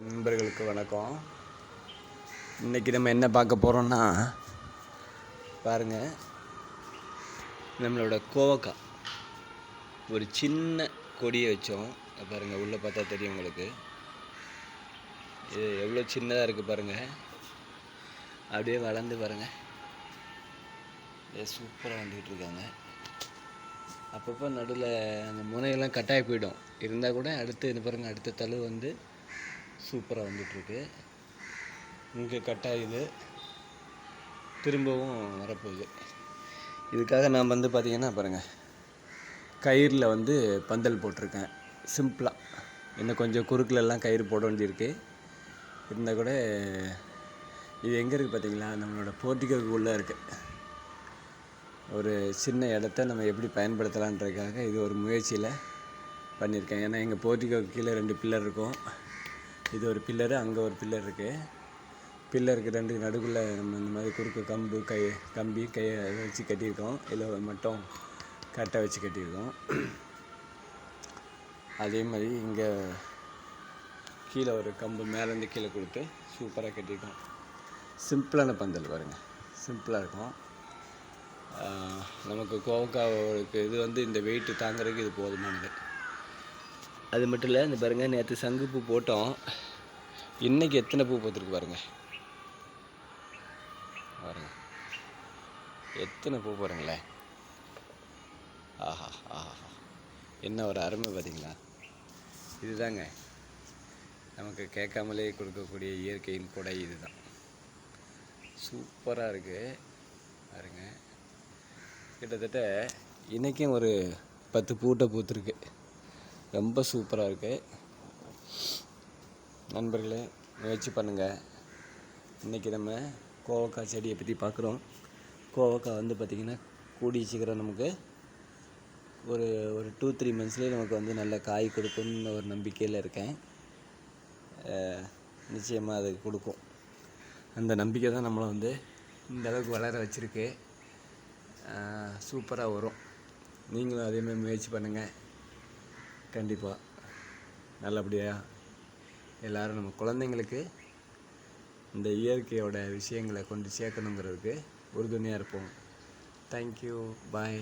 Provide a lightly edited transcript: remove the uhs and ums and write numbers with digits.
நண்பர்களுக்கு வணக்கம். இன்றைக்கி நம்ம என்ன பார்க்க போகிறோம்னா, பாருங்கள், நம்மளோட கோவக்காய் ஒரு சின்ன கொடியை வச்சோம். பாருங்கள், உள்ளே பார்த்தா தெரியும் உங்களுக்கு. இது எவ்வளோ சின்னதாக இருக்குது பாருங்கள். அப்படியே வளர்ந்து பாருங்கள், சூப்பராக வந்துக்கிட்டு இருக்காங்க. அப்பப்போ நடுவில் அந்த முனையெல்லாம் கட்டாயி போயிடும். இருந்தால் கூட அடுத்து இது பாருங்கள், அடுத்த தழு வந்து சூப்பராக வந்துட்டுருக்கு. இங்கே கட்டாயுது, திரும்பவும் வரப்போகுது. இதுக்காக நான் வந்து பார்த்திங்கன்னா பாருங்கள், கயிறில் வந்து பந்தல் போட்டிருக்கேன் சிம்பிளாக. இன்னும் கொஞ்சம் குறுக்கிலெல்லாம் கயிறு போட வேண்டியிருக்கு. இருந்தால் கூட இது எங்கே இருக்குது பார்த்திங்களா, நம்மளோட போர்ட்டிகோவுக்கு உள்ளே இருக்குது. ஒரு சின்ன இடத்த நம்ம எப்படி பயன்படுத்தலான்றதுக்காக இது ஒரு முயற்சியில் பண்ணியிருக்கேன். ஏன்னா எங்கள் போர்ட்டிகோவுக்கு கீழே 2 பில்லர் இருக்கும். இது ஒரு பில்லரு, அங்கே ஒரு பில்லர் இருக்குது. பில்லருக்கு 2 நடுக்குள்ளே நம்ம இந்த மாதிரி குறுக்கு கம்பி கையை வச்சு கட்டியிருக்கோம். இதில் மட்டும் கட்டை வச்சு கட்டியிருக்கோம். அதே மாதிரி இங்கே கீழே ஒரு கம்பு மேலேருந்து கீழே கொடுத்து சூப்பராக கட்டியிருக்கோம். சிம்பிளான பந்தல் பாருங்கள், சிம்பிளாக இருக்கும். நமக்கு கோவக்காவுக்கு இது வந்து இந்த வெயிட்டு தாங்கிறதுக்கு இது போதுமானது. அது மட்டும் இல்லை, இந்த பாருங்கள், நேற்று சங்குப்பூ போட்டோம். இன்றைக்கி எத்தனை பூ பூத்துருக்கு பாருங்கள். பாருங்கள் எத்தனை பூ பாருங்களேன். ஆஹா ஆஹா, என்ன ஒரு அருமை பார்த்தீங்களா. இதுதாங்க நமக்கு கேட்காமலே கொடுக்கக்கூடிய இயற்கையின் கொடை. இதுதான் சூப்பராக இருக்குது பாருங்க. கிட்டத்தட்ட இன்றைக்கும் ஒரு 10 பூட்டை பூத்துருக்கு. ரொம்ப சூப்பராக இருக்குது. நண்பர்களே, முயற்சி பண்ணுங்கள். இன்றைக்கி நம்ம கோவக்காய் செடியை பற்றி பார்க்குறோம். கோவக்காய் வந்து பார்த்திங்கன்னா கூடிய சீக்கிரம் நமக்கு ஒரு 2-3 மந்த்ஸ்லேயே நமக்கு வந்து நல்ல காய் கொடுக்கும்னு ஒரு நம்பிக்கையில் இருக்கேன். நிச்சயமாக அது கொடுக்கும். அந்த நம்பிக்கை தான் நம்மளை வந்து இந்த அளவுக்கு வளர வச்சுருக்கு. சூப்பராக வரும். நீங்களும் அதேமாதிரி முயற்சி பண்ணுங்கள். கண்டிப்பாக நல்லபடியாக எல்லோரும் நம்ம குழந்தைங்களுக்கு இந்த இயற்கையோட விஷயங்களை கொண்டு சேர்க்கணுங்கிறதுக்கு உறுதுணையாக இருப்போம். தேங்க்யூ, பாய்.